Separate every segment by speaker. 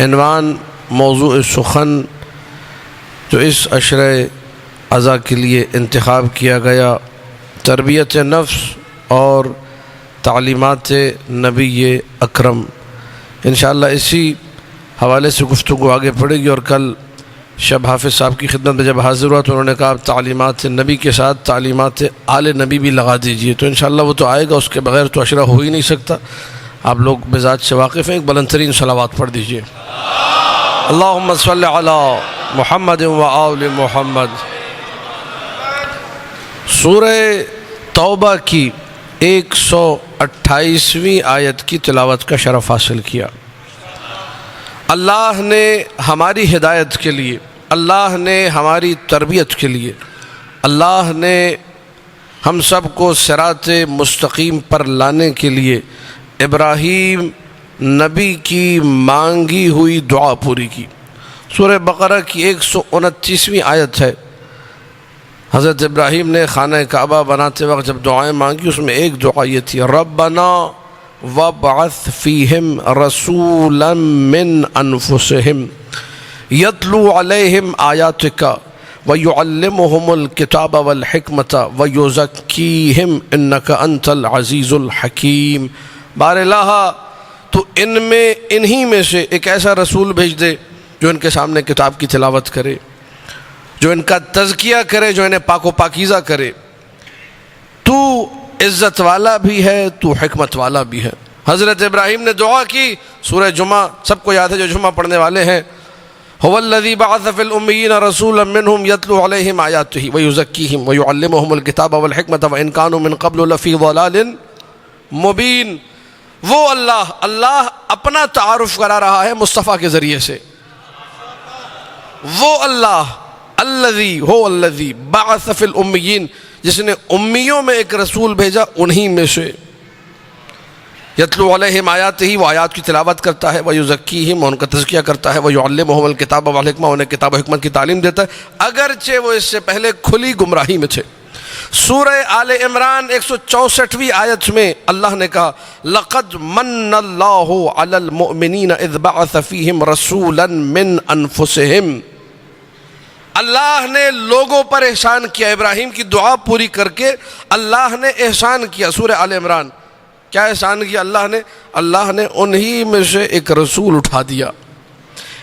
Speaker 1: عنوان موضوع سخن جو اس عشرہ اذا کے لیے انتخاب کیا گیا، تربیت نفس اور تعلیمات نبی اکرم، انشاءاللہ اسی حوالے سے گفتگو آگے پڑے گی۔ اور کل شب حافظ صاحب کی خدمت میں جب حاضر ہوا تو انہوں نے کہا تعلیمات نبی کے ساتھ تعلیمات آل نبی بھی لگا دیجئے، تو انشاءاللہ وہ تو آئے گا، اس کے بغیر تو عشرہ ہو ہی نہیں سکتا۔ آپ لوگ بذات سے واقف ہیں، ایک بلند ترین صلوات پڑھ دیجئے۔ اللہم صلی علی محمد و آل محمد۔ سورہ توبہ کی 128ویں آیت کی تلاوت کا شرف حاصل کیا۔ اللہ نے ہماری ہدایت کے لیے، اللہ نے ہماری تربیت کے لیے، اللہ نے ہم سب کو صراط مستقیم پر لانے کے لیے ابراہیم نبی کی مانگی ہوئی دعا پوری کی۔ سورہ بقرہ کی 129ویں آیت ہے۔ حضرت ابراہیم نے خانہ کعبہ بناتے وقت جب دعائیں مانگی، اس میں ایک دعا یہ تھی، ربنا وابعث فیہم رسولا من انفسہم یتلو علیہم آیاتک ویعلمہم الکتاب والحکمت ویزکیہم انک انت العزیز الحکیم۔ بار الہ تو انہی میں سے ایک ایسا رسول بھیج دے جو ان کے سامنے کتاب کی تلاوت کرے، جو ان کا تزکیہ کرے، جو انہیں پاک و پاکیزہ کرے۔ تو عزت والا بھی ہے، تو حکمت والا بھی ہے۔ حضرت ابراہیم نے دعا کی، سورہ جمعہ سب کو یاد ہے جو جمعہ پڑھنے والے ہیں، هو الذی بعث فی الامیین رسولا منہم یتلو علیہم آیاتہ ویزکیہم ویعلمہم الکتاب والحکمت وان کانوا من قبل لفی ضلال مبین۔ وہ اللہ اپنا تعارف کرا رہا ہے مصطفیٰ کے ذریعے سے۔ وہ اللہ الذی بعث فی الامیین، جس نے امیوں میں ایک رسول بھیجا، انہی میں سے یتلو علیہم آیاتہ، وہ آیات کی تلاوت کرتا ہے، ویزکیہم، ان کا تزکیہ کرتا ہے، ویعلمہم الکتاب والحکمہ، انہیں کتاب و حکمت کی تعلیم دیتا ہے، اگرچہ وہ اس سے پہلے کھلی گمراہی میں تھے۔ سورہ آل عمران 164ویں آیت میں اللہ نے کہا لقد من اللہ علی المؤمنین اذ بعث فیہم رسولا من انفسہم۔ اللہ نے لوگوں پر احسان کیا، ابراہیم کی دعا پوری کر کے اللہ نے احسان کیا۔ سورہ آل عمران کیا احسان کیا اللہ نے انہی میں سے ایک رسول اٹھا دیا۔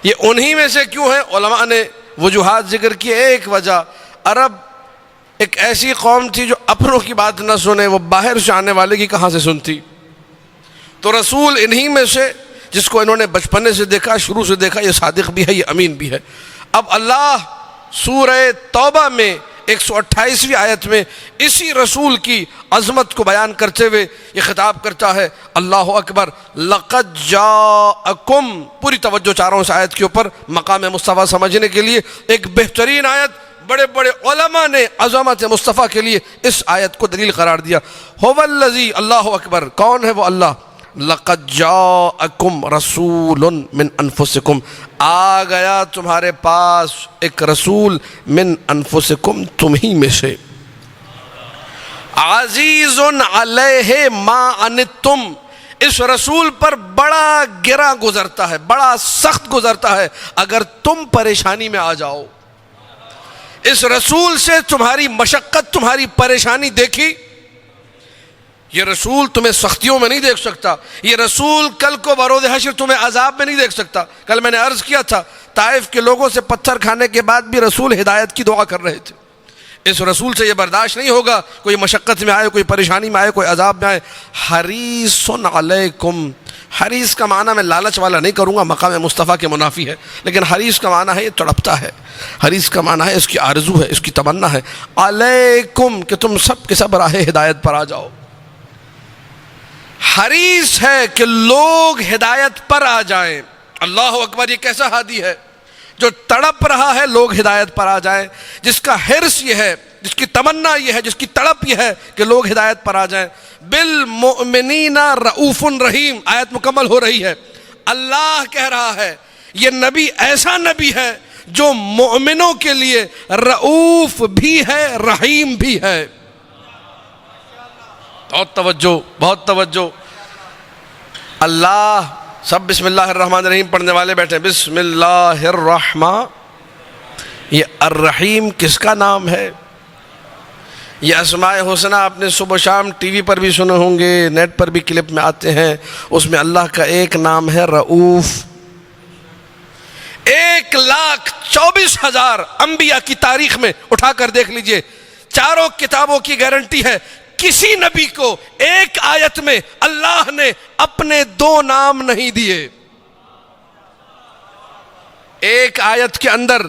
Speaker 1: یہ انہی میں سے کیوں ہے؟ علماء نے وجوہات ذکر کی۔ ایک وجہ، عرب ایک ایسی قوم تھی جو اپنوں کی بات نہ سنے، وہ باہر سے آنے والے کی کہاں سے سنتی؟ تو رسول انہی میں سے جس کو انہوں نے بچپنے سے دیکھا، شروع سے دیکھا، یہ صادق بھی ہے، یہ امین بھی ہے۔ اب اللہ سورہ توبہ میں 128ویں آیت میں اسی رسول کی عظمت کو بیان کرتے ہوئے یہ خطاب کرتا ہے، اللہ اکبر، لقد جاءکم، پوری توجہ چاہ رہا ہوں اس آیت کے اوپر مقام مصطفیٰ سمجھنے کے لیے۔ ایک بہترین آیت، بڑے بڑے علماء نے عظمت مصطفیٰ کے لیے اس آیت کو دلیل قرار دیا۔ هو الذی، اللہ اکبر، کون ہے وہ اللہ؟ لقد جاءکم رسول من انفسکم، آ گیا تمہارے پاس ایک رسول من انفسکم، تمہیں میں سے، عزیز علیہ ما عنتم، اس رسول پر بڑا گرا گزرتا ہے، بڑا سخت گزرتا ہے اگر تم پریشانی میں آ جاؤ۔ اس رسول سے تمہاری مشقت، تمہاری پریشانی دیکھی، یہ رسول تمہیں سختیوں میں نہیں دیکھ سکتا، یہ رسول کل کو بروز حشر تمہیں عذاب میں نہیں دیکھ سکتا۔ کل میں نے عرض کیا تھا، طائف کے لوگوں سے پتھر کھانے کے بعد بھی رسول ہدایت کی دعا کر رہے تھے۔ اس رسول سے یہ برداشت نہیں ہوگا کوئی مشقت میں آئے، کوئی پریشانی میں آئے، کوئی عذاب میں آئے۔ حریص علیکم، حریص کا معنی میں لالچ والا نہیں کروں گا، مقام مصطفیٰ کے منافی ہے، لیکن حریص کا معنی ہے یہ تڑپتا ہے، حریص کا معنی ہے اس کی آرزو ہے، اس کی تمنا ہے، علیکم، کہ تم سب کے سب راہ ہدایت پر آ جاؤ۔ حریص ہے کہ لوگ ہدایت پر آ جائیں۔ اللہ اکبر، یہ کیسا ہادی ہے جو تڑپ رہا ہے لوگ ہدایت پر آ جائیں، جس کا حرص یہ ہے، جس کی تمنا یہ ہے، جس کی تڑپ یہ ہے کہ لوگ ہدایت پر آ جائیں۔ بالمؤمنین رؤوف رحیم، آیت مکمل ہو رہی ہے۔ اللہ کہہ رہا ہے یہ نبی ایسا نبی ہے جو مومنوں کے لیے رؤوف بھی ہے، رحیم بھی ہے۔ بہت توجہ، بہت توجہ۔ اللہ سب بسم اللہ الرحمن الرحیم پڑھنے والے بیٹھے. بسم اللہ الرحمن. یہ الرحیم کس کا نام ہے؟ یہ اسماء حسنہ آپ نے صبح شام ٹی وی پر بھی سنے ہوں گے, نیٹ پر بھی کلپ میں آتے ہیں. اس میں اللہ کا ایک نام ہے رؤوف. 1,24,000 انبیاء کی تاریخ میں اٹھا کر دیکھ لیجئے, چاروں کتابوں کی گارنٹی ہے, کسی نبی کو ایک آیت میں اللہ نے اپنے 2 نام نہیں دیے. ایک آیت کے اندر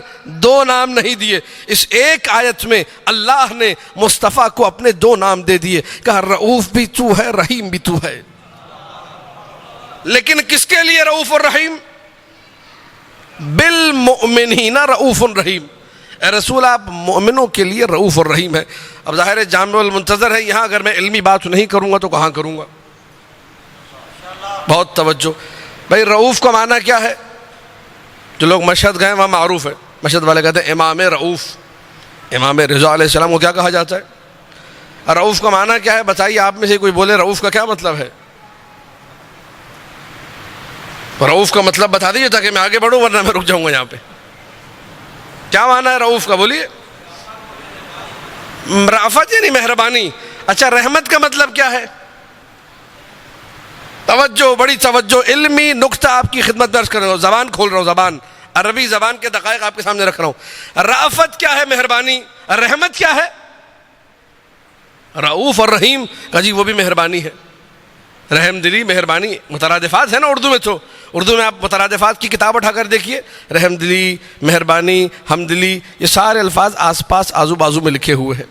Speaker 1: 2 نام نہیں دیے. اس ایک آیت میں اللہ نے مصطفیٰ کو اپنے 2 نام دے دیے, کہا رؤوف بھی تو ہے, رحیم بھی تو ہے. لیکن کس کے لیے رؤوف اور رحیم؟ بالمؤمنین رؤوف رحیم. اے رسول آپ مومنوں کے لیے رؤوف اور رحیم ہے. اب ظاہر ہے جامع المنتظر ہے, یہاں اگر میں علمی بات نہیں کروں گا تو کہاں کروں گا؟ بہت توجہ بھائی. رؤوف کا معنی کیا ہے؟ جو لوگ مشہد گئے وہاں معروف ہے, مشہد والے کہتے ہیں امام رؤوف. امام رضا علیہ السلام کو کیا کہا جاتا ہے؟ رؤوف کا معنی کیا ہے بتائیے؟ آپ میں سے کوئی بولے رؤوف کا کیا مطلب ہے؟ رؤوف کا مطلب بتا دیجیے تاکہ میں آگے بڑھوں, ورنہ میں رک جاؤں گا یہاں پہ. کیا معنی ہے رؤوف کا؟ بولیے. رافت یعنی مہربانی. اچھا رحمت کا مطلب کیا ہے؟ توجہ, بڑی توجہ, علمی نقطہ آپ کی خدمت درج کر رہا ہوں, زبان کھول رہا ہوں, زبان عربی زبان کے دقائق آپ کے سامنے رکھ رہا ہوں. رافت کیا ہے؟ مہربانی. رحمت کیا ہے؟ رؤوف اور رحیم کا جی وہ بھی مہربانی ہے, رحم دلی, مہربانی مترادفات ہے نا اردو میں. تو اردو میں آپ مترادفات کی کتاب اٹھا کر دیکھیے, رحم دلی, مہربانی, ہمدلی, یہ سارے الفاظ آس پاس آزو بازو میں لکھے ہوئے ہیں.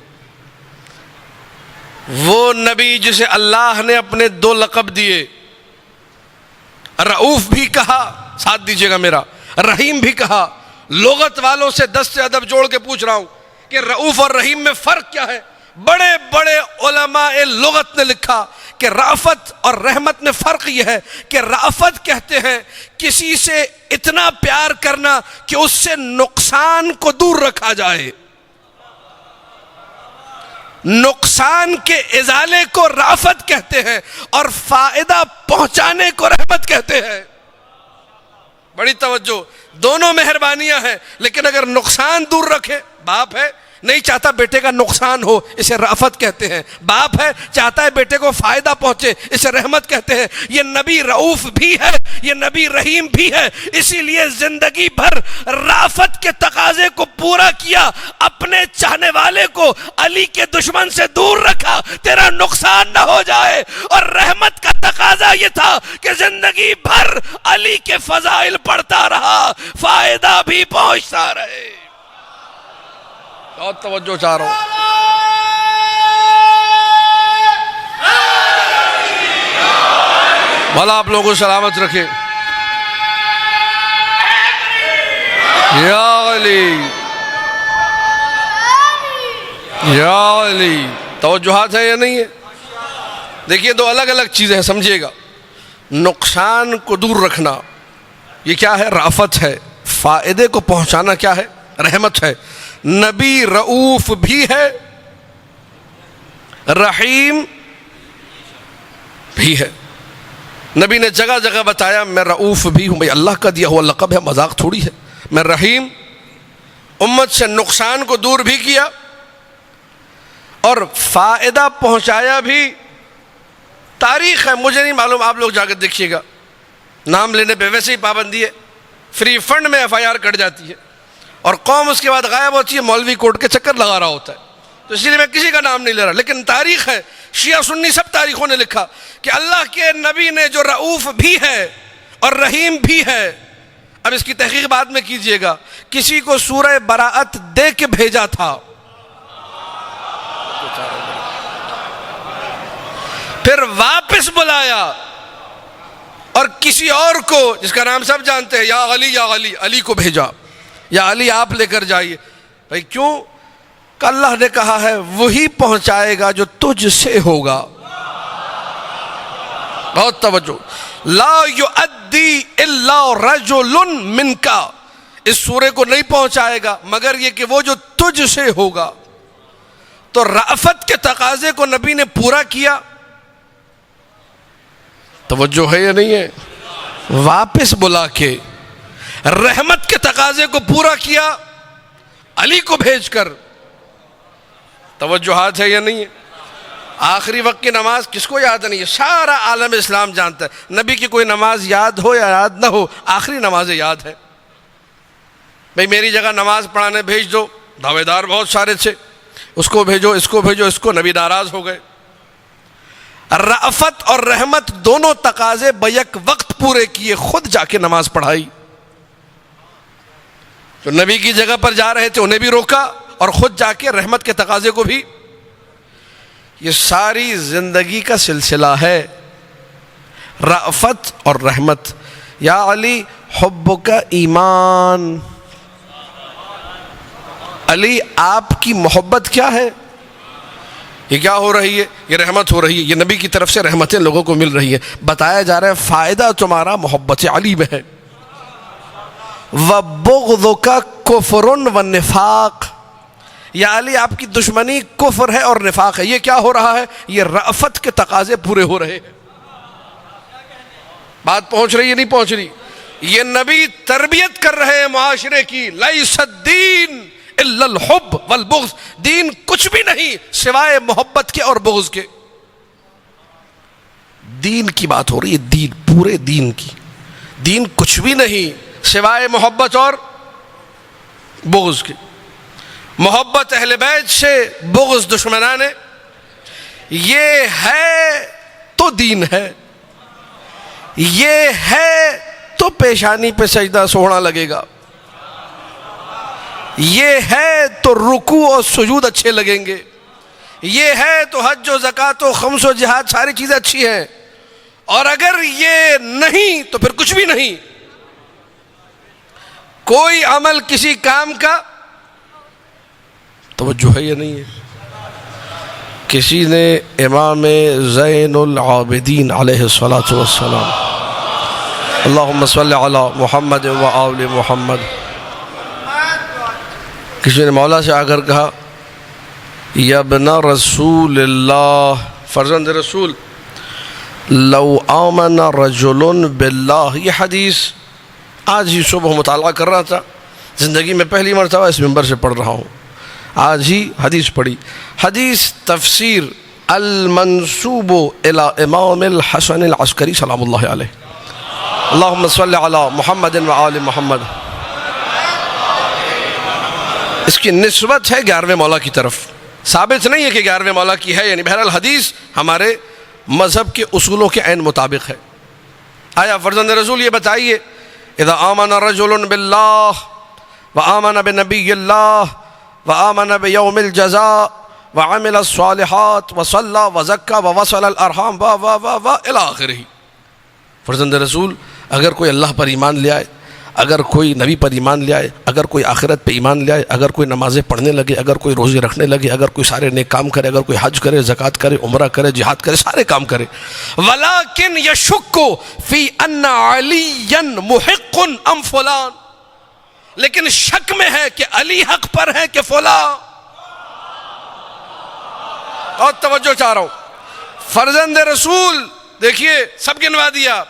Speaker 1: وہ نبی جسے اللہ نے اپنے 2 لقب دیے, رؤوف بھی کہا, ساتھ دیجیے گا میرا, رحیم بھی کہا. لغت والوں سے دست سے ادب جوڑ کے پوچھ رہا ہوں کہ رؤوف اور رحیم میں فرق کیا ہے؟ بڑے بڑے علماء لغت نے لکھا کہ رافت اور رحمت میں فرق یہ ہے کہ رافت کہتے ہیں کسی سے اتنا پیار کرنا کہ اس سے نقصان کو دور رکھا جائے. نقصان کے ازالے کو رافت کہتے ہیں اور فائدہ پہنچانے کو رحمت کہتے ہیں. بڑی توجہ, دونوں مہربانیاں ہیں, لیکن اگر نقصان دور رکھے, باپ ہے نہیں چاہتا بیٹے کا نقصان ہو, اسے رافت کہتے ہیں. باپ ہے چاہتا ہے بیٹے کو فائدہ پہنچے, اسے رحمت کہتے ہیں. یہ نبی رؤوف بھی ہے, یہ نبی رحیم بھی ہے, اسی لیے زندگی بھر رافت کے تقاضے کو پورا کیا, اپنے چاہنے والے کو علی کے دشمن سے دور رکھا تیرا نقصان نہ ہو جائے. اور رحمت کا تقاضا یہ تھا کہ زندگی بھر علی کے فضائل پڑھتا رہا, فائدہ بھی پہنچتا رہے. بہت توجہ چاہ رہا ہوں. مولا آپ لوگوں کو سلامت رکھے. یا علی یا علی. توجہات ہے یا نہیں ہے؟ دیکھیے 2 الگ الگ چیزیں ہیں, سمجھیے گا. نقصان کو دور رکھنا یہ کیا ہے؟ رافت ہے. فائدے کو پہنچانا کیا ہے؟ رحمت ہے. نبی رؤوف بھی ہے, رحیم بھی ہے. نبی نے جگہ جگہ بتایا میں رؤوف بھی ہوں. بھئی اللہ کا دیا ہوا لقب ہے, مذاق تھوڑی ہے. میں رحیم, امت سے نقصان کو دور بھی کیا اور فائدہ پہنچایا بھی. تاریخ ہے, مجھے نہیں معلوم, آپ لوگ جا کر دیکھیے گا. نام لینے پہ ویسے ہی پابندی ہے, فری فنڈ میں FIR کٹ جاتی ہے اور قوم اس کے بعد غائب ہوتی ہے, مولوی کورٹ کے چکر لگا رہا ہوتا ہے. تو اس لیے میں کسی کا نام نہیں لے رہا, لیکن تاریخ ہے, شیعہ سنی سب تاریخوں نے لکھا کہ اللہ کے نبی نے جو رؤوف بھی ہے اور رحیم بھی ہے. اب اس کی تحقیق بعد میں کیجئے گا. کسی کو سورہ براءت دے کے بھیجا تھا, پھر واپس بلایا اور کسی اور کو جس کا نام سب جانتے ہیں, یا علی, علی کو بھیجا, یا علی آپ لے کر جائیے. بھائی کیوں؟ کہ اللہ نے کہا ہے وہی پہنچائے گا جو تجھ سے ہوگا. بہت توجہ. لا یؤدی الا رجل منک, اس سورے کو نہیں پہنچائے گا مگر یہ کہ وہ جو تجھ سے ہوگا. تو رأفت کے تقاضے کو نبی نے پورا کیا. توجہ ہے یا نہیں ہے؟ واپس بلا کے رحمت کے تقاضے کو پورا کیا علی کو بھیج کر. توجہات ہے یا نہیں ہے؟ آخری وقت کی نماز کس کو یاد نہیں ہے؟ سارا عالم اسلام جانتا ہے. نبی کی کوئی نماز یاد ہو یا یاد نہ ہو، آخری نماز یاد ہے. بھئی میری جگہ نماز پڑھانے بھیج دو، دعوے دار بہت سارے تھے، اس کو بھیجو، اس کو بھیجو، اس کو. نبی ناراض ہو گئے. رأفت اور رحمت دونوں تقاضے بیک وقت پورے کیے، خود جا کے نماز پڑھائی. جو نبی کی جگہ پر جا رہے تھے انہیں بھی روکا اور خود جا کے رحمت کے تقاضے کو بھی. یہ ساری زندگی کا سلسلہ ہے، رأفت اور رحمت. یا علی حب کا ایمان. علی آپ کی محبت کیا ہے؟ یہ کیا ہو رہی ہے؟ یہ رحمت ہو رہی ہے، یہ نبی کی طرف سے رحمتیں لوگوں کو مل رہی ہے. بتایا جا رہا ہے فائدہ تمہارا محبت علی میں ہے. وَبُغْضُكَ كُفْرٌ وَالنِّفَاقٌ. یا علی آپ کی دشمنی کفر ہے اور نفاق ہے. یہ کیا ہو رہا ہے؟ یہ رأفت کے تقاضے پورے ہو رہے ہیں. بات پہنچ رہی ہے نہیں پہنچ رہی؟ یہ نبی تربیت کر رہے ہیں معاشرے کی. لَيْسَ الدِّينُ إِلَّا الْحُبُّ وَالْبُغْضُ. دین کچھ بھی نہیں سوائے محبت کے اور بغض کے. دین کی بات ہو رہی ہے، دین، پورے دین کی. دین کچھ بھی نہیں سوائے محبت اور بغض کے. محبت اہل بیت سے، بغض دشمنان. یہ ہے تو دین ہے، یہ ہے تو پیشانی پہ سجدہ سونا لگے گا، یہ ہے تو رکوع اور سجود اچھے لگیں گے، یہ ہے تو حج و زکوٰۃ و خمس و جہاد ساری چیزیں اچھی ہیں. اور اگر یہ نہیں تو پھر کچھ بھی نہیں. کوئی عمل کسی کام کا توجہ ہے یا نہیں ہے؟ کسی نے امام زین العابدین علیہ الصلاۃ والسلام، اللہم صلی علی محمد و آل محمد، کسی نے مولا سے آ کر کہا یا ابن رسول اللہ، فرزند رسول، لو آمن رجل باللہ. یہ حدیث آج ہی صبح مطالعہ کر رہا تھا، زندگی میں پہلی مرتبہ اس منبر سے پڑھ رہا ہوں. آج ہی حدیث پڑھی. حدیث تفسیر المنسوب الى امام الحسن العسکری سلام اللہ علیہ، اللہم صلی علی محمد و آل محمد. اس کی نسبت ہے 11ویں مولا کی طرف. ثابت نہیں ہے کہ 11ویں مولا کی ہے، یعنی بہرحال حدیث ہمارے مذہب کے اصولوں کے عین مطابق ہے. آیا فرزند رسول یہ بتائیے، اذا آمن رجل باللہ وآمن بنبی اللہ وآمن بیوم الجزاء وعمل الصالحات وصلى وزكى ووصل الارحام الى آخرہ. فرزند رسول اگر کوئی اللہ پر ایمان لے آئے، اگر کوئی نبی پر ایمان لے آئے، اگر کوئی آخرت پہ ایمان لے آئے، اگر کوئی نمازیں پڑھنے لگے، اگر کوئی روزے رکھنے لگے، اگر کوئی سارے نیک کام کرے، اگر کوئی حج کرے، زکوٰۃ کرے، عمرہ کرے، جہاد کرے، سارے کام کرے، ولیکن یشک فی ان علی محق ام فلان، لیکن شک میں ہے کہ علی حق پر ہے کہ فلاں. اور توجہ چاہ رہا ہوں، فرزند رسول دیکھیے سب گنوا دیا.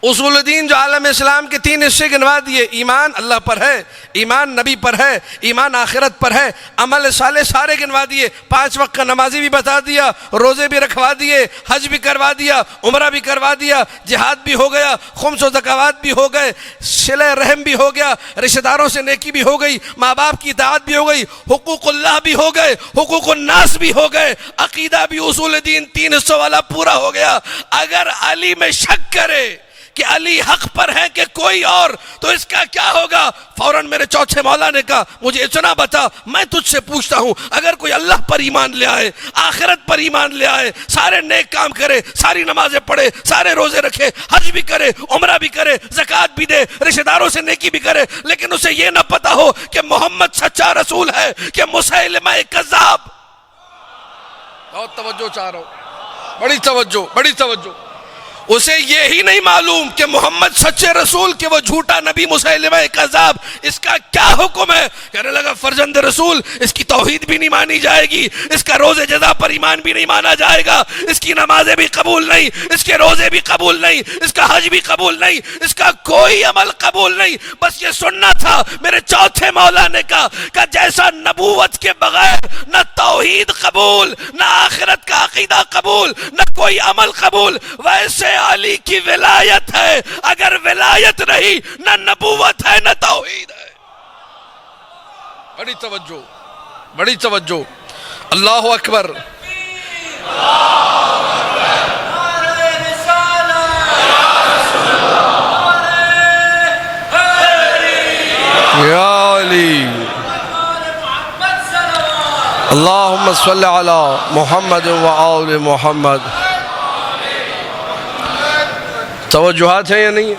Speaker 1: اصول الدین جو عالم اسلام کے 3 حصے گنوا دیے. ایمان اللہ پر ہے، ایمان نبی پر ہے، ایمان آخرت پر ہے، عمل صالح سارے گنوا دیے. 5 وقت کا نمازی بھی بتا دیا، روزے بھی رکھوا دیے، حج بھی کروا دیا، عمرہ بھی کروا دیا، جہاد بھی ہو گیا، خمس و زکوٰۃ بھی ہو گئے، صلہ رحم بھی ہو گیا، رشتہ داروں سے نیکی بھی ہو گئی، ماں باپ کی اطاعت بھی ہو گئی، حقوق اللہ بھی ہو گئے، حقوق الناس بھی ہو گئے، عقیدہ بھی اصول دین 3 حصوں والا پورا ہو گیا. اگر علی میں شک کرے کہ علی حق پر ہے کہ کوئی اور، تو اس کا کیا ہوگا؟ فوراً میرے چوتھے مولا نے کہا مجھے اتنا بتا، میں تجھ سے پوچھتا ہوں، اگر کوئی اللہ پر ایمان لے آئے، آخرت پر ایمان لے آئے، سارے نیک کام کرے، ساری نمازیں پڑھے، سارے روزے رکھے، حج بھی کرے، عمرہ بھی کرے، زکوٰۃ بھی دے، رشتہ داروں سے نیکی بھی کرے، لیکن اسے یہ نہ پتا ہو کہ محمد سچا رسول ہے کہ مسیلمہ کذاب. بہت توجہ چاہ رہا ہوں، بڑی توجہ، بڑی توجہ. اسے یہی نہیں معلوم کہ محمد سچے رسول کہ وہ جھوٹا نبی مسیلمہ کذاب، اس کا کیا حکم ہے؟ کہنے لگا فرزند رسول، اس کی توحید بھی نہیں مانی جائے گی، اس کا روزہ جزا پر ایمان بھی نہیں مانا جائے گا، اس کی نمازیں بھی قبول نہیں، اس کے روزے بھی قبول نہیں، اس کا حج بھی قبول نہیں، اس کا کوئی عمل قبول نہیں۔ بس یہ سننا تھا میرے چوتھے مولا نے کہا کہ جیسا نبوت کے بغیر نہ توحید قبول، نہ آخرت کا عقیدہ قبول، نہ کوئی عمل قبول، ویسے علی کی ولایت ہے، اگر ولایت نہیں نہ نبوت ہے نہ توحید ہے۔ بڑی توجہ، بڑی توجہ، اللہ اکبر۔ یا علی اللہم صلی علی محمد و آل محمد۔ توجہات ہیں یا نہیں؟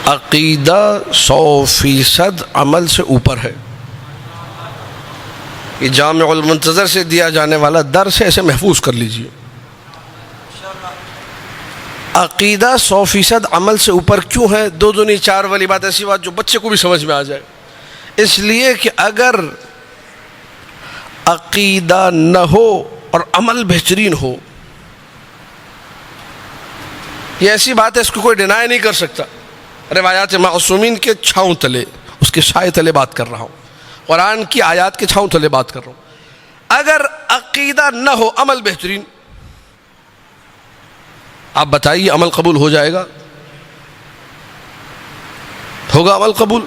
Speaker 1: عقیدہ 100% عمل سے اوپر ہے۔ یہ جامع المنتظر سے دیا جانے والا درس ہے، اسے محفوظ کر لیجئے۔ عقیدہ 100% عمل سے اوپر کیوں ہے؟ دو دنی چار والی بات، ایسی بات جو بچے کو بھی سمجھ میں آ جائے۔ اس لیے کہ اگر عقیدہ نہ ہو اور عمل بہترین ہو، یہ ایسی بات ہے اس کو کوئی ڈینائی نہیں کر سکتا۔ روایات معصومین کے چھاؤں تلے، اس کے سائے تلے بات کر رہا ہوں، قرآن کی آیات کے چھاؤں تلے بات کر رہا ہوں۔ اگر عقیدہ نہ ہو عمل بہترین، آپ بتائیے عمل قبول ہو جائے گا؟ ہوگا عمل قبول؟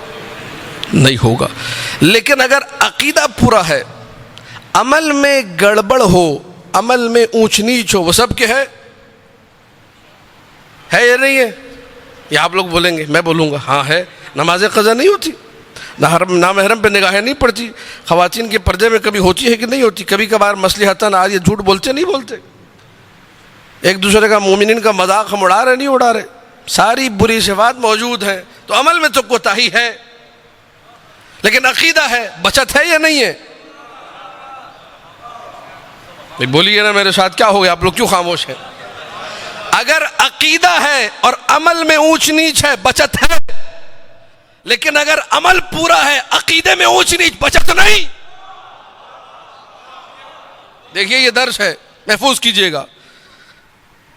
Speaker 1: نہیں ہوگا۔ لیکن اگر عقیدہ پورا ہے، عمل میں گڑبڑ ہو، عمل میں اونچ نیچ ہو، وہ سب کے ہے یا نہیں ہے؟ یہ آپ لوگ بولیں گے، میں بولوں گا ہاں ہے۔ نماز قضا نہیں ہوتی، نامحرم پہ نگاہیں نہیں پڑتی، خواتین کے پردے میں کبھی ہوتی ہے کہ نہیں ہوتی، کبھی کبھار مصلحتاً آج یہ جھوٹ بولتے نہیں بولتے، ایک دوسرے کا مومنین کا مذاق ہم اڑا رہے نہیں اڑا رہے، ساری بری صفات موجود ہیں، تو عمل میں تو کوتاہی ہے، لیکن عقیدہ ہے، بچت ہے یا نہیں ہے؟ بولیے نا میرے ساتھ، کیا ہو گیا؟ آپ لوگ کیوں خاموش ہیں؟ اگر عقیدہ ہے اور عمل میں اونچ نیچ ہے، بچت ہے، لیکن اگر عمل پورا ہے، عقیدے میں اونچ نیچ، بچت نہیں۔ دیکھیے یہ درس ہے، محفوظ کیجئے گا۔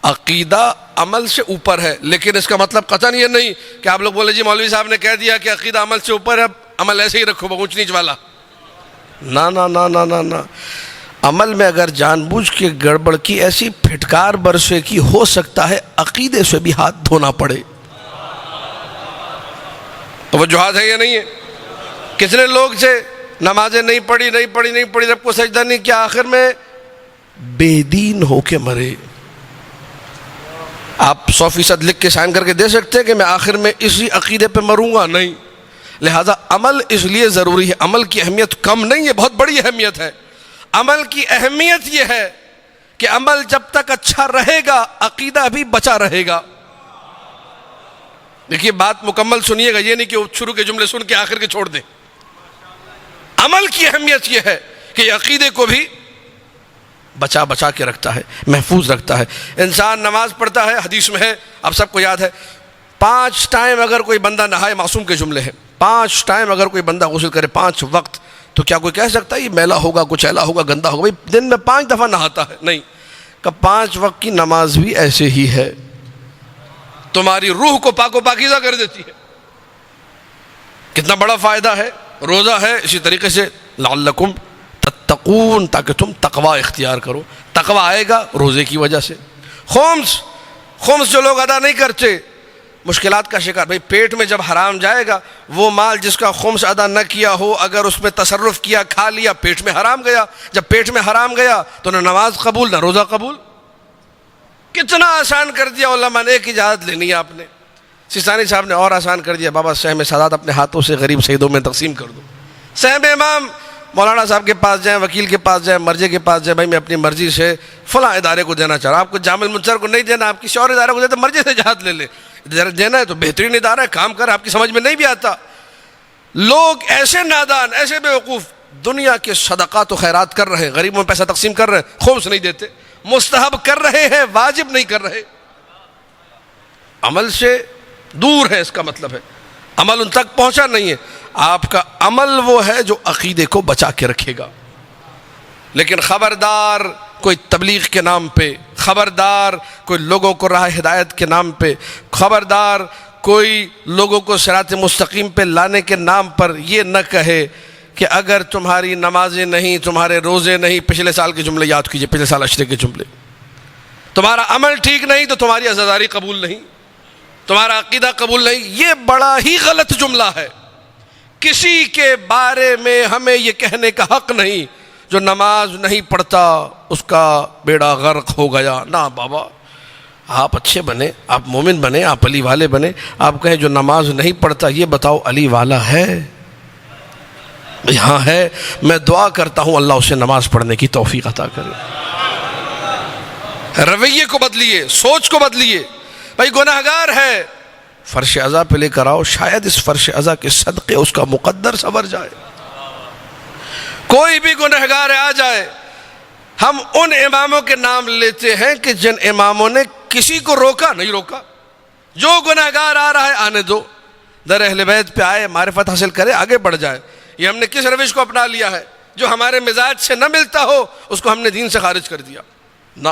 Speaker 1: عقیدہ عمل سے اوپر ہے، لیکن اس کا مطلب قطعاً یہ نہیں کہ آپ لوگ بولے جی مولوی صاحب نے کہہ دیا کہ عقیدہ عمل سے اوپر ہے، عمل ایسے ہی رکھو اونچ نیچ والا۔ نا نا نا نا نا نا، عمل میں اگر جان بوجھ کے گڑبڑ کی، ایسی پھٹکار برسے کی، ہو سکتا ہے عقیدے سے بھی ہاتھ دھونا پڑے۔ توجہات ہے یا نہیں ہے؟ کتنے لوگ سے نمازیں نہیں پڑھی، رب کو سجدہ نہیں کیا، آخر میں بے دین ہو کے مرے۔ آپ 100% لکھ کے سائن کر کے دے سکتے ہیں کہ میں آخر میں اسی عقیدے پہ مروں گا؟ نہیں۔ لہٰذا عمل اس لیے ضروری ہے، عمل کی اہمیت کم نہیں ہے، بہت بڑی اہمیت ہے۔ عمل کی اہمیت یہ ہے کہ عمل جب تک اچھا رہے گا، عقیدہ بھی بچا رہے گا۔ دیکھیے بات مکمل سنیے گا، یہ نہیں کہ شروع کے جملے سن کے آخر کے چھوڑ دیں۔ عمل کی اہمیت یہ ہے کہ یہ عقیدے کو بھی بچا کے رکھتا ہے، محفوظ رکھتا ہے۔ انسان نماز پڑھتا ہے، حدیث میں ہے، آپ سب کو یاد ہے، 5 ٹائم اگر کوئی بندہ نہائے، معصوم کے جملے ہیں، 5 ٹائم اگر کوئی بندہ غسل کرے، 5 وقت، تو کیا کوئی کہہ سکتا ہے یہ میلا ہوگا، کچیلا ہوگا، گندا ہوگا؟ بھائی دن میں 5 دفعہ نہاتا ہے، نہیں، کہ 5 وقت کی نماز بھی ایسے ہی ہے، تمہاری روح کو پاک و پاکیزہ کر دیتی ہے۔ کتنا بڑا فائدہ ہے۔ روزہ ہے اسی طریقے سے، لعلکم تتقون، تاکہ تم تقوی اختیار کرو، تقوی آئے گا روزے کی وجہ سے۔ خمس جو لوگ ادا نہیں کرتے، مشکلات کا شکار۔ بھئی پیٹ میں جب حرام جائے گا، وہ مال جس کا خمس ادا نہ کیا ہو، اگر اس میں تصرف کیا، کھا لیا، پیٹ میں حرام گیا۔ جب پیٹ میں حرام گیا تو نہ نماز قبول نہ روزہ قبول۔ کتنا آسان کر دیا علماء نے، ایک اجازت لینی ہے آپ نے۔ سیستانی صاحب نے اور آسان کر دیا، بابا سہم سادات اپنے ہاتھوں سے غریب سیدوں میں تقسیم کر دو۔ سہم امام مولانا صاحب کے پاس جائیں، وکیل کے پاس جائیں، مرجع کے پاس جائیں، بھائی میں اپنی مرضی سے فلاں ادارے کو دینا چاہ رہا ہوں، آپ کو جامع المنتظر کو نہیں دینا، آپ کسی اور ادارے کو دیتے، مرضی سے اجازت لے لے، دینا ہے تو بہترین ادارہ ہے، کام کر، آپ کی سمجھ میں نہیں بھی آتا۔ لوگ ایسے نادان، ایسے بیوقوف، دنیا کے صدقات و خیرات کر رہے ہیں، غریبوں میں پیسہ تقسیم کر رہے ہیں، خمس نہیں دیتے، مستحب کر رہے ہیں، واجب نہیں کر رہے. عمل سے دور ہے، اس کا مطلب ہے عمل ان تک پہنچا نہیں ہے. آپ کا عمل وہ ہے جو عقیدے کو بچا کے رکھے گا. لیکن خبردار کوئی تبلیغ کے نام پہ، خبردار کوئی لوگوں کو راہ ہدایت کے نام پہ، خبردار کوئی لوگوں کو صراط مستقیم پہ لانے کے نام پر یہ نہ کہے کہ اگر تمہاری نمازیں نہیں، تمہارے روزے نہیں، پچھلے سال کے جملے یاد کیجئے، پچھلے سال عشرے کے جملے، تمہارا عمل ٹھیک نہیں تو تمہاری عزاداری قبول نہیں، تمہارا عقیدہ قبول نہیں. یہ بڑا ہی غلط جملہ ہے. کسی کے بارے میں ہمیں یہ کہنے کا حق نہیں جو نماز نہیں پڑھتا اس کا بیڑا غرق ہو گیا. نہ بابا، آپ اچھے بنے، آپ مومن بنے، آپ علی والے بنے. آپ کہیں جو نماز نہیں پڑھتا، یہ بتاؤ علی والا ہے؟ یہاں ہے. میں دعا کرتا ہوں اللہ اسے نماز پڑھنے کی توفیق عطا کرے. رویے کو بدلیے، سوچ کو بدلیے. بھائی گناہگار ہے، فرش عزا پہ لے کر آؤ، شاید اس فرش عزا کے صدقے اس کا مقدر سنور جائے. کوئی بھی گنہگار آ جائے، ہم ان اماموں کے نام لیتے ہیں کہ جن اماموں نے کسی کو روکا نہیں روکا. جو گنہگار آ رہا ہے آنے دو، در اہل بیت پہ آئے، معرفت حاصل کرے، آگے بڑھ جائے. یہ ہم نے کس روش کو اپنا لیا ہے؟ جو ہمارے مزاج سے نہ ملتا ہو اس کو ہم نے دین سے خارج کر دیا. نہ،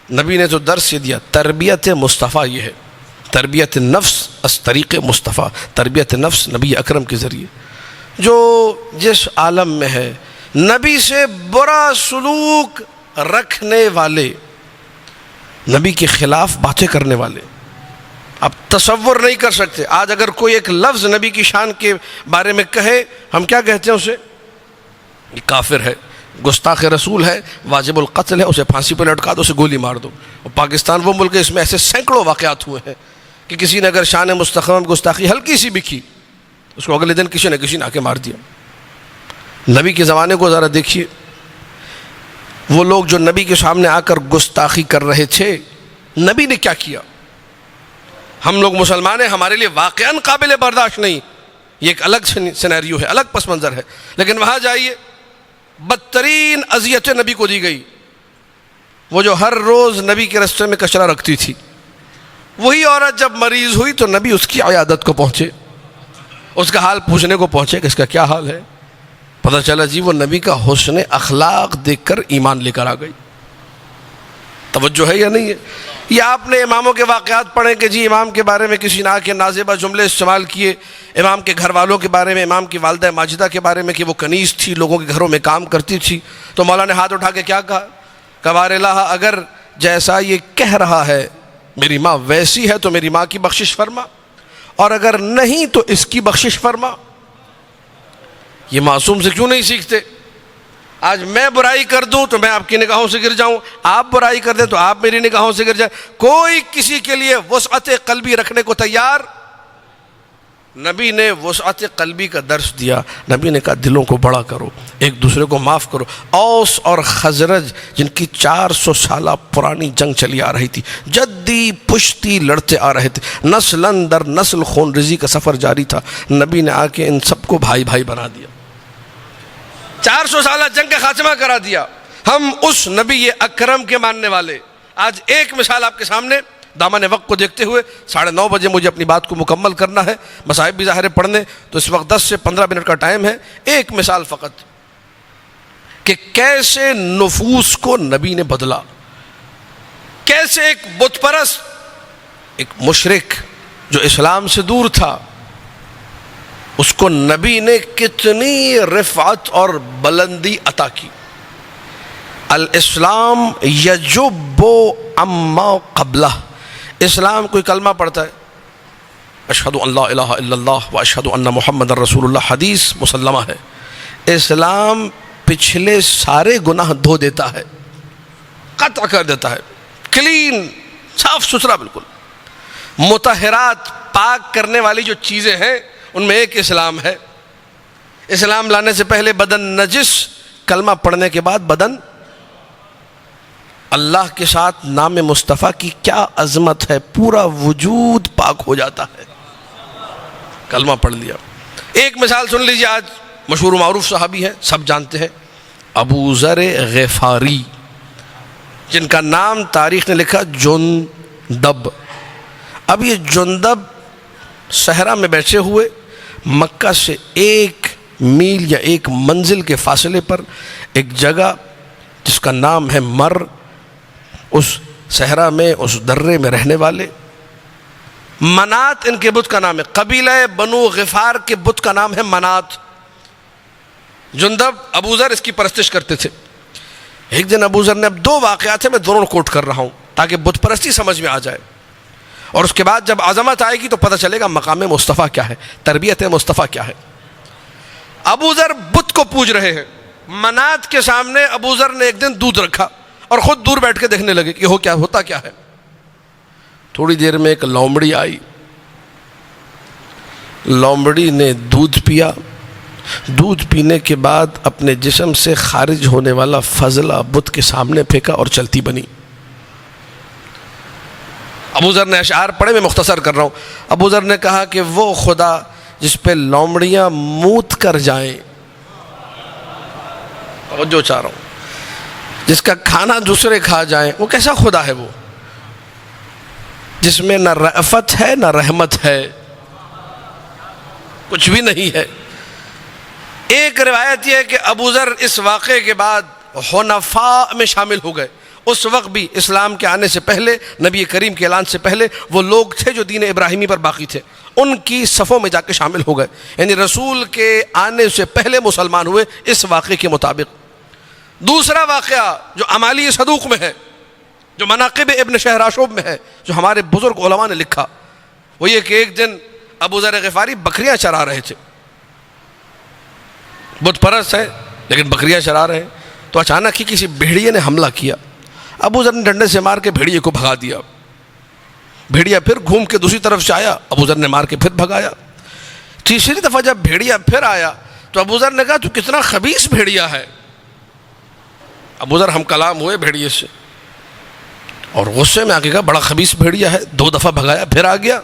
Speaker 1: نبی نے تو درس یہ دیا. تربیت مصطفیٰ یہ ہے، تربیت نفس از طریق مصطفیٰ. تربیت نفس نبی اکرم کے ذریعے. جو جس عالم میں ہے، نبی سے برا سلوک رکھنے والے، نبی کے خلاف باتیں کرنے والے، آپ تصور نہیں کر سکتے. آج اگر کوئی ایک لفظ نبی کی شان کے بارے میں کہے، ہم کیا کہتے ہیں اسے؟ یہ کافر ہے، گستاخ رسول ہے، واجب القتل ہے، اسے پھانسی پہ لٹکا دو، اسے گولی مار دو. اور پاکستان وہ ملک ہے، اس میں ایسے سینکڑوں واقعات ہوئے ہیں کہ کسی نے اگر شان مستقیم گستاخی ہلکی سی بھی کی، اس کو اگلے دن کسی نے آ کے مار دیا. نبی کے زمانے کو ذرا دیکھیے، وہ لوگ جو نبی کے سامنے آ کر گستاخی کر رہے تھے، نبی نے کیا کیا؟ ہم لوگ مسلمان ہیں، ہمارے لیے واقعاً قابل برداشت نہیں. یہ ایک الگ سینیریو ہے، الگ پس منظر ہے. لیکن وہاں جائیے، بدترین اذیت نبی کو دی گئی. وہ جو ہر روز نبی کے رستے میں کچرا رکھتی تھی، وہی عورت جب مریض ہوئی تو نبی اس کی عیادت کو پہنچے، اس کا حال پوچھنے کو پہنچے کہ اس کا کیا حال ہے. پتہ چلا جی وہ نبی کا حسن اخلاق دیکھ کر ایمان لے کر آ گئی. توجہ ہے یا نہیں ہے؟ یہ آپ نے اماموں کے واقعات پڑھیں کہ جی امام کے بارے میں کسی نے آ کے نازیبہ جملے استعمال کیے، امام کے گھر والوں کے بارے میں، امام کی والدہ ماجدہ کے بارے میں کہ وہ کنیز تھی، لوگوں کے گھروں میں کام کرتی تھی. تو مولا نے ہاتھ اٹھا کے کیا کہا؟ کبار الہ، اگر جیسا یہ کہہ رہا ہے میری ماں ویسی ہے تو میری ماں کی بخشش فرما، اور اگر نہیں تو اس کی بخشش فرما. یہ معصوم سے کیوں نہیں سیکھتے؟ آج میں برائی کر دوں تو میں آپ کی نگاہوں سے گر جاؤں، آپ برائی کر دیں تو آپ میری نگاہوں سے گر جائیں. کوئی کسی کے لیے وسعت قلبی رکھنے کو تیار. نبی نے وسعت قلبی کا درس دیا. نبی نے کہا دلوں کو بڑا کرو، ایک دوسرے کو معاف کرو. اوس اور خزرج جن کی 400 سالہ پرانی جنگ چلی آ رہی تھی، جدی پشتی لڑتے آ رہے تھے، نسل در نسل خون ریزی کا سفر جاری تھا. نبی نے آ کے ان سب کو بھائی بھائی بنا دیا، 400 سالہ جنگ کا خاتمہ کرا دیا. ہم اس نبی اکرم کے ماننے والے. آج ایک مثال آپ کے سامنے، دامن وقت کو دیکھتے ہوئے 9:30 بجے مجھے اپنی بات کو مکمل کرنا ہے، مصائب بھی ظاہر پڑھنے، تو اس وقت 10 سے 15 منٹ کا ٹائم ہے. ایک مثال فقط کہ کیسے نفوس کو نبی نے بدلا، کیسے ایک بت پرست، ایک مشرک جو اسلام سے دور تھا، اس کو نبی نے کتنی رفعت اور بلندی عطا کی. الاسلام یجب عما قبلہ. اسلام کوئی کلمہ پڑھتا ہے، اشہد ان لا الہ الا اللہ و اشہد ان محمد رسول اللہ، حدیث مسلمہ ہے. اسلام پچھلے سارے گناہ دھو دیتا ہے، قطع کر دیتا ہے، کلین، صاف ستھرا بالکل. مطہرات، پاک کرنے والی جو چیزیں ہیں ان میں ایک اسلام ہے. اسلام لانے سے پہلے بدن نجس، کلمہ پڑھنے کے بعد بدن، اللہ کے ساتھ نام مصطفیٰ کی کیا عظمت ہے، پورا وجود پاک ہو جاتا ہے. کلمہ پڑھ لیا. ایک مثال سن لیجیے، آج مشہور و معروف صحابی ہیں، سب جانتے ہیں، ابو ذر غفاری. جن کا نام تاریخ نے لکھا جندب. اب یہ جندب صحرا میں بیٹھے ہوئے مکہ سے 1 میل یا 1 منزل کے فاصلے پر ایک جگہ جس کا نام ہے مر، اس صحرا میں اس درے میں رہنے والے. منات ان کے بت کا نام ہے، قبیلہ بنو غفار کے بت کا نام ہے منات. جندب ابوذر اس کی پرستش کرتے تھے. ایک دن ابوذر نے، اب 2 واقعات ہیں، میں دونوں کوٹ کر رہا ہوں تاکہ بت پرستی سمجھ میں آ جائے، اور اس کے بعد جب عظمت آئے گی تو پتہ چلے گا مقام مصطفیٰ کیا ہے، تربیت مصطفیٰ کیا ہے. ابوذر بت کو پوج رہے ہیں. منات کے سامنے ابوذر نے ایک دن دودھ رکھا اور خود دور بیٹھ کے دیکھنے لگے کہ ہوتا کیا ہے. تھوڑی دیر میں ایک لومڑی آئی. لومڑی نے دودھ پیا. دودھ پینے کے بعد اپنے جسم سے خارج ہونے والا فضلہ بت کے سامنے پھینکا اور چلتی بنی. ابوذر نے اشعار پڑھے، میں مختصر کر رہا ہوں. ابوذر نے کہا کہ وہ خدا جس پہ لومڑیاں موت کر جائیں، توجہ چاہ رہا ہوں، جس کا کھانا دوسرے کھا جائیں، وہ کیسا خدا ہے وہ، جس میں نہ رأفت ہے نہ رحمت ہے، کچھ بھی نہیں ہے. ایک روایت یہ ہے کہ ابوذر اس واقعے کے بعد حنفاء میں شامل ہو گئے. اس وقت بھی اسلام کے آنے سے پہلے، نبی کریم کے اعلان سے پہلے، وہ لوگ تھے جو دین ابراہیمی پر باقی تھے، ان کی صفوں میں جا کے شامل ہو گئے. یعنی رسول کے آنے سے پہلے مسلمان ہوئے اس واقعے کے مطابق. دوسرا واقعہ جو عمالی صدوق میں ہے، جو مناقب ابن شہراشوب میں ہے، جو ہمارے بزرگ علماء نے لکھا، وہ یہ کہ ایک دن ابوذر غفاری بکریاں چرا رہے تھے. بت پرست ہے لیکن بکریاں چرا رہے ہیں، تو اچانک ہی کسی بھیڑیے نے حملہ کیا. ابوذر نے ڈنڈے سے مار کے بھیڑیے کو بھگا دیا. بھیڑیا پھر گھوم کے دوسری طرف سے آیا، ابوذر نے مار کے پھر بھگایا. تیسری دفعہ جب بھیڑیا پھر آیا تو ابوذر نے کہا تو کتنا خبیث بھیڑیا ہے. ابوذر ہم کلام ہوئے بھیڑیے سے اور غصے میں آ کے کہا بڑا خبیث بھیڑیا ہے. 2 دفعہ بھگایا، پھر آ گیا.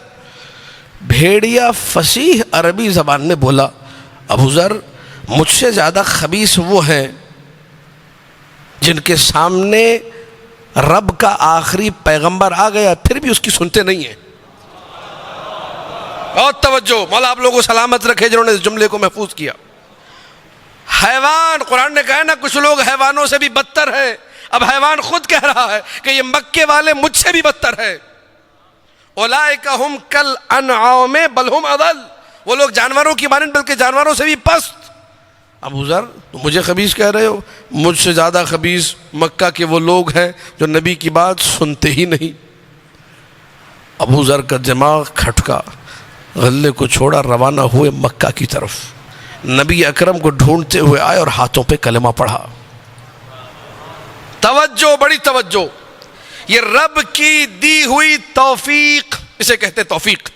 Speaker 1: بھیڑیا فصیح عربی زبان میں بولا، ابوذر مجھ سے زیادہ خبیث وہ ہیں جن کے سامنے رب کا آخری پیغمبر آ گیا پھر بھی اس کی سنتے نہیں ہیں. اور توجہ، مولا آپ لوگوں کو سلامت رکھے جنہوں نے اس جملے کو محفوظ کیا. حیوان، قرآن نے کہا نا کچھ لوگ حیوانوں سے بھی بدتر ہیں. اب حیوان خود کہہ رہا ہے کہ یہ مکے والے مجھ سے بھی بدتر ہیں. اولئک ہم کالانعام بل ہم اضل، وہ لوگ جانوروں کی مانند بلکہ جانوروں سے بھی پست. ابوذر مجھے خبیث کہہ رہے ہو؟ مجھ سے زیادہ خبیث مکہ کے وہ لوگ ہیں جو نبی کی بات سنتے ہی نہیں. ابوذر کا دماغ کھٹکا، غلے کو چھوڑا، روانہ ہوئے مکہ کی طرف. نبی اکرم کو ڈھونڈتے ہوئے آئے اور ہاتھوں پہ کلمہ پڑھا. توجہ، بڑی توجہ، یہ رب کی دی ہوئی توفیق، اسے کہتے توفیق.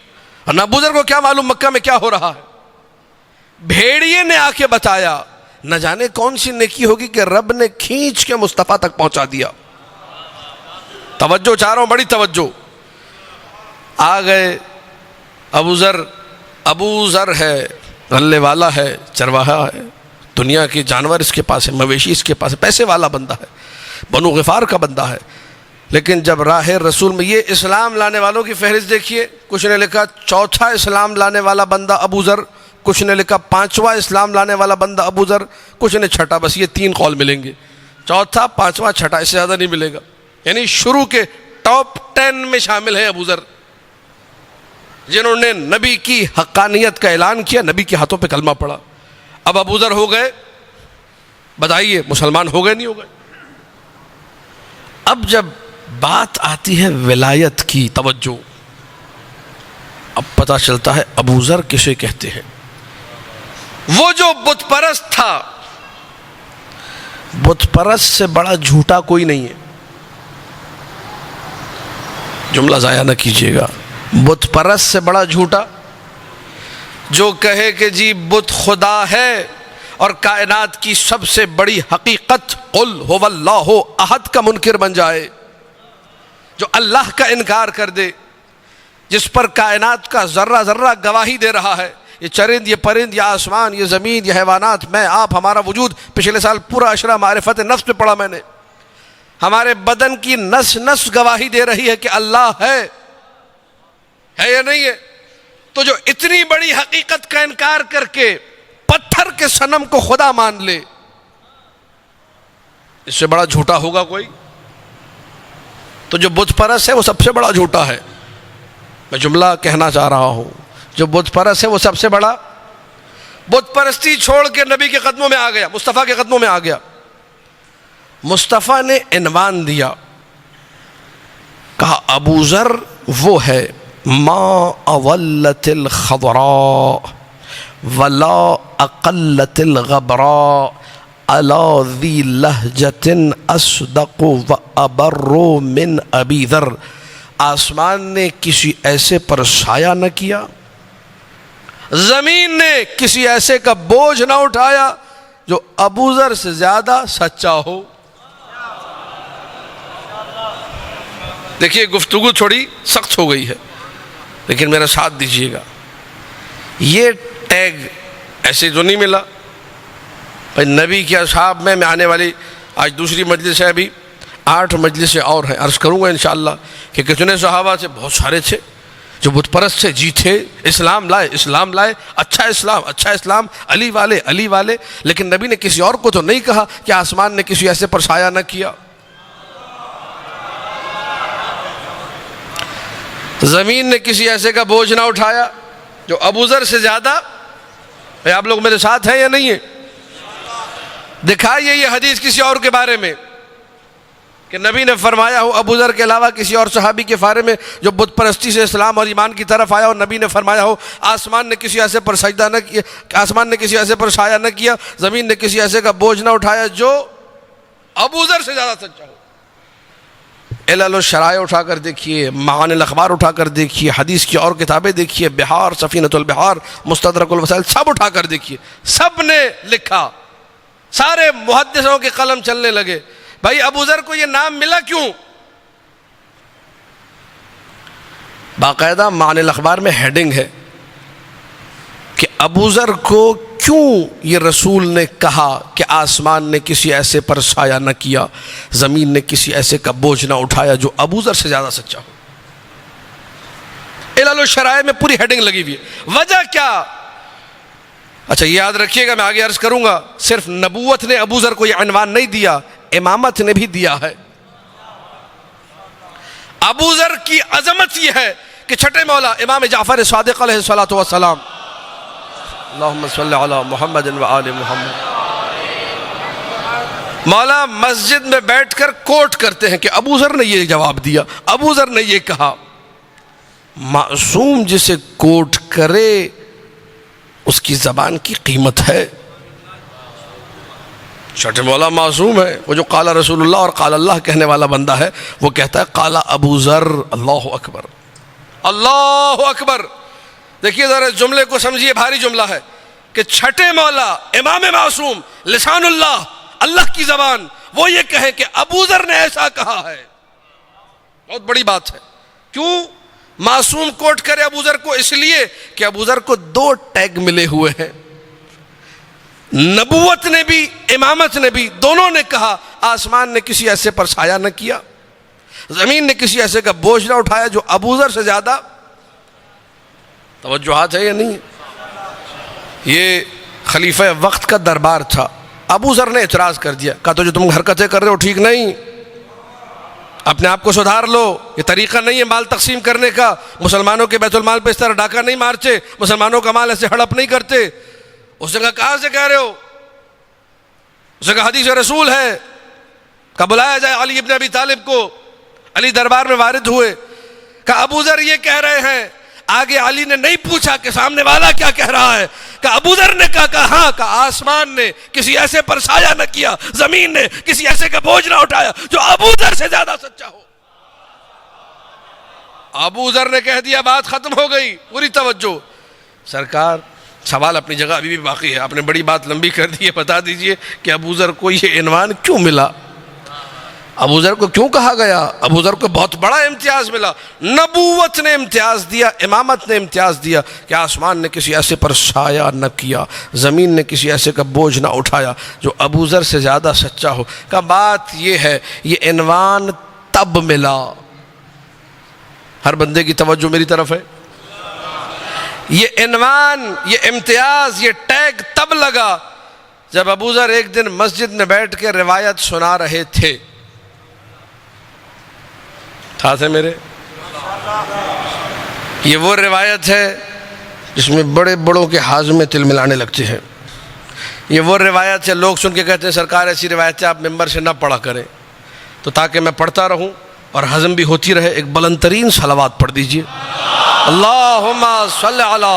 Speaker 1: اور ابوذر کو کیا معلوم مکہ میں کیا ہو رہا ہے. بھیڑیے نے آ کے بتایا. نہ جانے کون سی نیکی ہوگی کہ رب نے کھینچ کے مصطفیٰ تک پہنچا دیا. توجہ چاہ رہا ہوں، بڑی توجہ. آ گئے ابوذر ہے، غلے والا ہے، چرواہا ہے، دنیا کے جانور اس کے پاس ہے، مویشی اس کے پاس ہے، پیسے والا بندہ ہے، بنو غفار کا بندہ ہے. لیکن جب راہ رسول میں یہ اسلام لانے والوں کی فہرست دیکھیے، کچھ نے لکھا 4تھا اسلام لانے والا بندہ ابوذر، کچھ نے لکھا 5واں اسلام لانے والا بندہ ابوذر، کچھ نے 6. بس یہ 3 قول ملیں گے، 4تھا، 5واں، 6، اس سے زیادہ نہیں ملے گا. یعنی شروع کے ٹاپ 10 میں شامل ہے ابوذر، جنہوں نے نبی کی حقانیت کا اعلان کیا، نبی کے ہاتھوں پہ کلمہ پڑا. اب ابوذر ہو گئے، بتائیے مسلمان ہو گئے نہیں ہو گئے. اب جب بات آتی ہے ولایت کی، توجہ، اب پتہ چلتا ہے ابوذر کسے کہتے ہیں. وہ جو بت پرست تھا، بت پرست سے بڑا جھوٹا کوئی نہیں ہے. جملہ ضائع نہ کیجیے گا. بت پرست سے بڑا جھوٹا جو کہے کہ جی بت خدا ہے اور کائنات کی سب سے بڑی حقیقت قل هو اللہ احد کا منکر بن جائے، جو اللہ کا انکار کر دے، جس پر کائنات کا ذرہ ذرہ گواہی دے رہا ہے. یہ چرند، یہ پرند، یہ آسمان، یہ زمین، یہ حیوانات، میں، آپ، ہمارا وجود. پچھلے سال پورا اشرا معرفت نفس پہ پڑھا میں نے. ہمارے بدن کی نس نس گواہی دے رہی ہے کہ اللہ ہے یا نہیں ہے؟ تو جو اتنی بڑی حقیقت کا انکار کر کے پتھر کے صنم کو خدا مان لے، اس سے بڑا جھوٹا ہوگا کوئی؟ تو جو بت پرست ہے وہ سب سے بڑا جھوٹا ہے. میں جملہ کہنا چاہ رہا ہوں، جو بت پرست ہے وہ سب سے بڑا، بت پرستی چھوڑ کے نبی کے قدموں میں آ گیا، مصطفیٰ کے قدموں میں آ گیا. مصطفیٰ نے عنوان دیا، کہا ابو ذر وہ ہے ما اولت الخضراء ولا اقلت الغبراء علی ذی لہجۃ اصدق و ابر من ابی ذر. آسمان نے کسی ایسے پر سایہ نہ کیا، زمین نے کسی ایسے کا بوجھ نہ اٹھایا جو ابو ذر سے زیادہ سچا ہو. دیکھیے گفتگو تھوڑی سخت ہو گئی ہے لیکن میرا ساتھ دیجیے گا. یہ ٹیگ ایسے تو نہیں ملا بھائی نبی کے اصحاب میں آنے والی آج دوسری مجلس ہے، ابھی 8 مجلسیں اور ہیں. عرض کروں گا انشاءاللہ کہ کتنے صحابہ سے، بہت سارے تھے جو بت پرست سے جی تھے، اسلام لائے، اچھا اسلام، علی والے. لیکن نبی نے کسی اور کو تو نہیں کہا کہ آسمان نے کسی ایسے پر سایہ نہ کیا، زمین نے کسی ایسے کا بوجھ نہ اٹھایا جو ابو ذر سے زیادہ. آپ لوگ میرے ساتھ ہیں یا نہیں ہیں؟ دکھائیے یہ حدیث کسی اور کے بارے میں کہ نبی نے فرمایا ہو ابو ذر کے علاوہ کسی اور صحابی کے بارے میں جو بت پرستی سے اسلام اور ایمان کی طرف آیا، اور نبی نے فرمایا ہو آسمان نے کسی ایسے پر سجدہ نہ کیا، آسمان نے کسی ایسے پر سایہ نہ کیا، زمین نے کسی ایسے کا بوجھ نہ اٹھایا جو ابو ذر سے زیادہ سچا ہو. علل الشرائع اٹھا کر دیکھیے، معانی الاخبار اٹھا کر دیکھیے، حدیث کی اور کتابیں دیکھیے، بہار، سفینۃ البحار، مستدرک الوسائل، سب اٹھا کر دیکھیے، سب نے لکھا، سارے محدثوں کے قلم چلنے لگے. بھائی ابو ذر کو یہ نام ملا کیوں؟ باقاعدہ معانی الاخبار میں ہیڈنگ ہے کہ ابو ذر کو کیوں یہ رسول نے کہا کہ آسمان نے کسی ایسے پر سایہ نہ کیا، زمین نے کسی ایسے کا بوجھ نہ اٹھایا جو ابو ذر سے زیادہ سچا ہو. علل الشرائع میں پوری ہیڈنگ لگی ہوئی ہے. وجہ کیا؟ اچھا یاد رکھیے گا، میں آگے عرض کروں گا، صرف نبوت نے ابو ذر کو یہ عنوان نہیں دیا، امامت نے بھی دیا ہے. ابو ذر کی عظمت یہ ہے کہ چھٹے مولا امام جعفر صادق علیہ الصلوۃ والسلام، اللہم صلی علی محمد و آل محمد، مولا مسجد میں بیٹھ کر کوٹ کرتے ہیں کہ ابو ذر نے یہ جواب دیا، ابو ذر نے یہ کہا. معصوم جسے کوٹ کرے اس کی زبان کی قیمت ہے. چھٹے مولا معصوم ہے، وہ جو قال رسول اللہ اور قال اللہ کہنے والا بندہ ہے، وہ کہتا ہے قال ابو ذر. اللہ اکبر، اللہ اکبر. دیکھیے ذرا جملے کو سمجھیے، بھاری جملہ ہے کہ چھٹے مولا امام معصوم لسان اللہ، اللہ کی زبان، وہ یہ کہے کہ ابو ذر نے ایسا کہا ہے، بہت بڑی بات ہے. کیوں معصوم کوٹ کرے ابو ذر کو؟ اس لیے کہ ابو ذر کو 2 ٹیگ ملے ہوئے ہیں، نبوت نے بھی امامت نے بھی، دونوں نے کہا آسمان نے کسی ایسے پر سایہ نہ کیا، زمین نے کسی ایسے کا بوجھ نہ اٹھایا جو ابو ذر سے زیادہ. توجہات ہے یا نہیں؟ یہ خلیفہ وقت کا دربار تھا. ابو ذر نے اعتراض کر دیا، کہا تو جو تم حرکتیں کر رہے ہو ٹھیک نہیں، اپنے آپ کو سدھار لو، یہ طریقہ نہیں ہے مال تقسیم کرنے کا، مسلمانوں کے بیت المال پہ اس طرح ڈاکہ نہیں مارتے، مسلمانوں کا مال ایسے ہڑپ نہیں کرتے. اس نے کہا کہاں سے کہہ رہے ہو؟ اس نے کہا حدیث رسول ہے، کہا بلایا جائے علی ابن ابی طالب کو. علی دربار میں وارد ہوئے، کہا ابو ذر یہ کہہ رہے ہیں. آگے علی نے نہیں پوچھا کہ سامنے والا کیا کہہ رہا ہے، کہ ابو ذر نے کہا ہاں، کہ آسمان نے کسی ایسے پر سایہ نہ کیا، زمین نے کسی ایسے کا بوجھ نہ اٹھایا جو ابو ذر سے زیادہ سچا ہو. ابو ذر نے کہہ دیا، بات ختم ہو گئی. پوری توجہ. سرکار سوال اپنی جگہ ابھی بھی باقی ہے، آپ نے بڑی بات لمبی کر دی ہے، بتا دیجئے کہ ابو ذر کو یہ عنوان کیوں ملا؟ ابو ذر کو کیوں کہا گیا؟ ابو ذر کو بہت بڑا امتیاز ملا، نبوت نے امتیاز دیا، امامت نے امتیاز دیا کہ آسمان نے کسی ایسے پر سایہ نہ کیا، زمین نے کسی ایسے کا بوجھ نہ اٹھایا جو ابو ذر سے زیادہ سچا ہو۔ کہ بات یہ ہے، یہ عنوان تب ملا، ہر بندے کی توجہ میری طرف ہے، یہ عنوان، یہ امتیاز، یہ ٹیگ تب لگا جب ابو ذر ایک دن مسجد میں بیٹھ کے روایت سنا رہے تھے۔ ساتھ ہے میرے؟ یہ وہ روایت ہے جس میں بڑے بڑوں کے ہاضمے تل ملانے لگتے ہیں، یہ وہ روایت ہے لوگ سن کے کہتے ہیں سرکار ایسی روایتیں آپ ممبر سے نہ پڑھا کریں، تو تاکہ میں پڑھتا رہوں اور ہضم بھی ہوتی رہے، ایک بلند ترین صلوات پڑھ دیجئے، اللہم صلی علی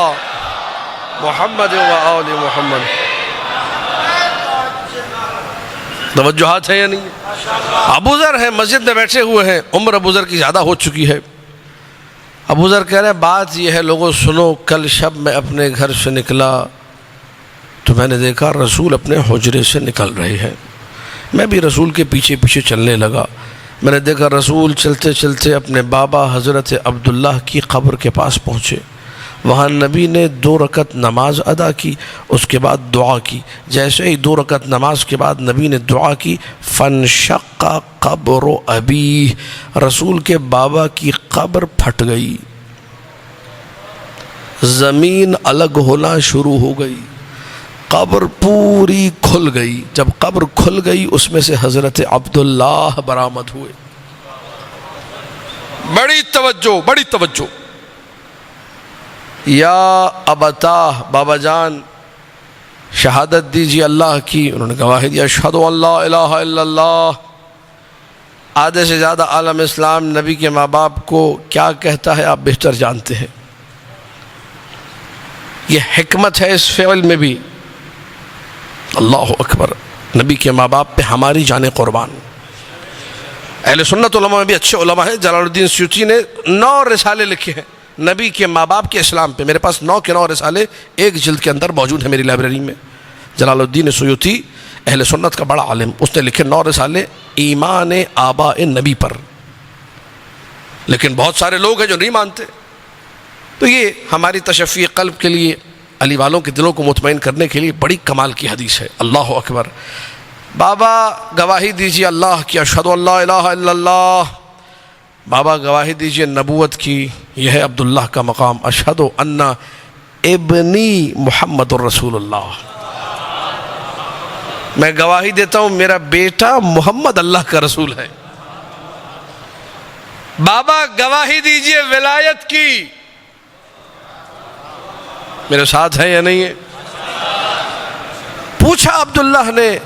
Speaker 1: محمد و آل محمد۔ توجہات ہے یا نہیں؟ ابو ذر ہے، مسجد میں بیٹھے ہوئے ہیں، عمر ابو ذر کی زیادہ ہو چکی ہے۔ ابو ذر کہہ رہے ہیں بات یہ ہے لوگوں سنو، کل شب میں اپنے گھر سے نکلا تو میں نے دیکھا رسول اپنے حجرے سے نکل رہے ہیں، میں بھی رسول کے پیچھے پیچھے چلنے لگا، میں نے دیکھا رسول چلتے چلتے اپنے بابا حضرت عبداللہ کی قبر کے پاس پہنچے، وہاں نبی نے 2 رکعت نماز ادا کی، اس کے بعد دعا کی، جیسے ہی 2 رکعت نماز کے بعد نبی نے دعا کی، فانشق قبر ابی، رسول کے بابا کی قبر پھٹ گئی، زمین الگ ہونا شروع ہو گئی، قبر پوری کھل گئی، جب قبر کھل گئی اس میں سے حضرت عبداللہ برآمد ہوئے۔ بڑی توجہ، بڑی توجہ، یا ابتاہ، بابا جان شہادت دیجیے اللہ کی، انہوں نے گواہی دیا اشہد ان لا الہ الا اللہ۔ آدھے سے زیادہ عالم اسلام نبی کے ماں باپ کو کیا کہتا ہے آپ بہتر جانتے ہیں، یہ حکمت ہے اس فعل میں بھی، اللہ اکبر، نبی کے ماں باپ پہ ہماری جانیں قربان۔ اہل سنت علماء میں بھی اچھے علماء ہیں، جلال الدین سیوطی نے 9 رسالے لکھے ہیں نبی کے ماں باپ کے اسلام پہ، میرے پاس 9 کے 9 رسالے ایک جلد کے اندر موجود ہیں میری لائبریری میں۔ جلال الدین سیوطی اہل سنت کا بڑا عالم، اس نے لکھے 9 رسالے ایمان آباء نبی پر، لیکن بہت سارے لوگ ہیں جو نہیں مانتے، تو یہ ہماری تشفی قلب کے لیے، علی والوں کے دلوں کو مطمئن کرنے کے لیے بڑی کمال کی حدیث ہے۔ اللہ اکبر، بابا گواہی دیجیے اللہ کی، اشہد ان لا الہ الا اللہ، بابا گواہی دیجیے نبوت کی، یہ ہے عبداللہ کا مقام، اشہد ان ابنی محمد الرسول اللہ، میں گواہی دیتا ہوں میرا بیٹا محمد اللہ کا رسول ہے۔ بابا گواہی دیجیے ولایت کی، میرے ساتھ ہے یا نہیں ہے؟ پوچھا عبداللہ نے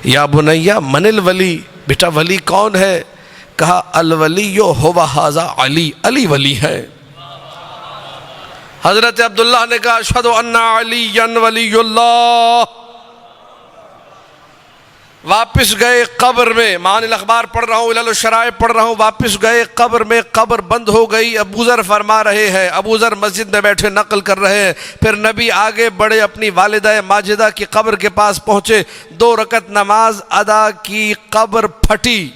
Speaker 1: یا بنیہ من الولی، بیٹا ولی کون ہے؟ کہا الولی ہوا ھذا علی، علی ولی ہے۔ حضرت عبداللہ نے کہا اشہد ان علی ولی اللہ، واپس گئے قبر میں، معانی الاخبار پڑھ رہا ہوں، علل الشرائع پڑھ رہا ہوں، واپس گئے قبر میں، قبر بند ہو گئی، ابو ذر فرما رہے ہیں، ابو ذر مسجد میں بیٹھے نقل کر رہے ہیں، پھر نبی آگے بڑھے، اپنی والدہ ماجدہ کی قبر کے پاس پہنچے، 2 رکعت نماز ادا کی، قبر پھٹی،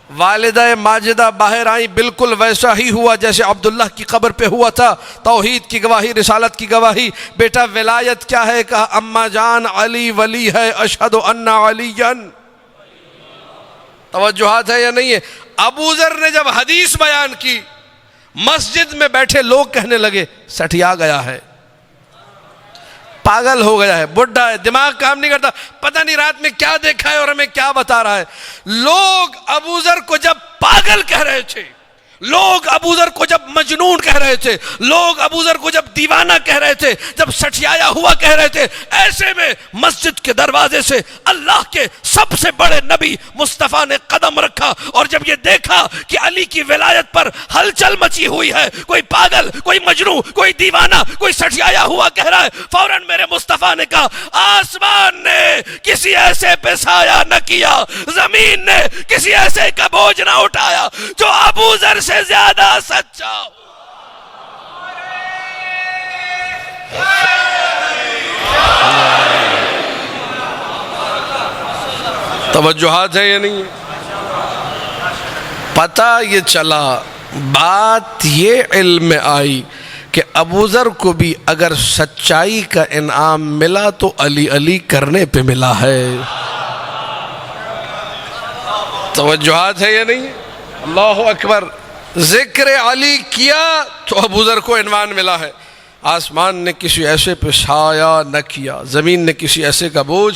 Speaker 1: والدہ ماجدہ باہر آئیں، بالکل ویسا ہی ہوا جیسے عبداللہ کی قبر پہ ہوا تھا، توحید کی گواہی، رسالت کی گواہی۔ بیٹا ولایت کیا ہے؟ کہا اما جان علی ولی ہے، اشہد ان علیٰ۔ توجہات ہے یا نہیں ہے؟ ابو ذر نے جب حدیث بیان کی، مسجد میں بیٹھے لوگ کہنے لگے سٹھیا گیا ہے، پاگل ہو گیا ہے، بڈھا ہے، دماغ کام نہیں کرتا، پتہ نہیں رات میں کیا دیکھا ہے اور ہمیں کیا بتا رہا ہے۔ لوگ ابو ذر کو جب پاگل کہہ رہے تھے، لوگ ابو ذر کو جب مجنون کہہ رہے تھے، لوگ ابو ذر کو جب دیوانہ کہہ رہے تھے، جب سٹھیایا ہوا کہہ رہے تھے، ایسے میں مسجد کے دروازے سے اللہ کے سب سے بڑے نبی مصطفیٰ نے قدم رکھا، اور جب یہ دیکھا کہ علی کی ولایت پر ہلچل مچی ہوئی ہے، کوئی پاگل، کوئی مجنون، کوئی دیوانہ، کوئی سٹھیایا ہوا کہہ رہا ہے، فوراً میرے مصطفیٰ نے کہا آسمان نے کسی ایسے پہ سایہ نہ کیا، زمین نے کسی ایسے کا بوجھ نہ اٹھایا جو ابو ذر سے زیادہ سچا ہو۔ توجہات ہے یا نہیں ہے؟ پتہ یہ چلا، بات یہ علم میں آئی کہ ابو ذر کو بھی اگر سچائی کا انعام ملا تو علی علی کرنے پہ ملا ہے۔ توجہات ہے یا نہیں؟ اللہ اکبر۔ ذکر علی کیا تو ابو ذر کو عنوان ملا ہے۔ آسمان نے کسی ایسے پہ سایہ نہ کیا، زمین نے کسی ایسے کا بوجھ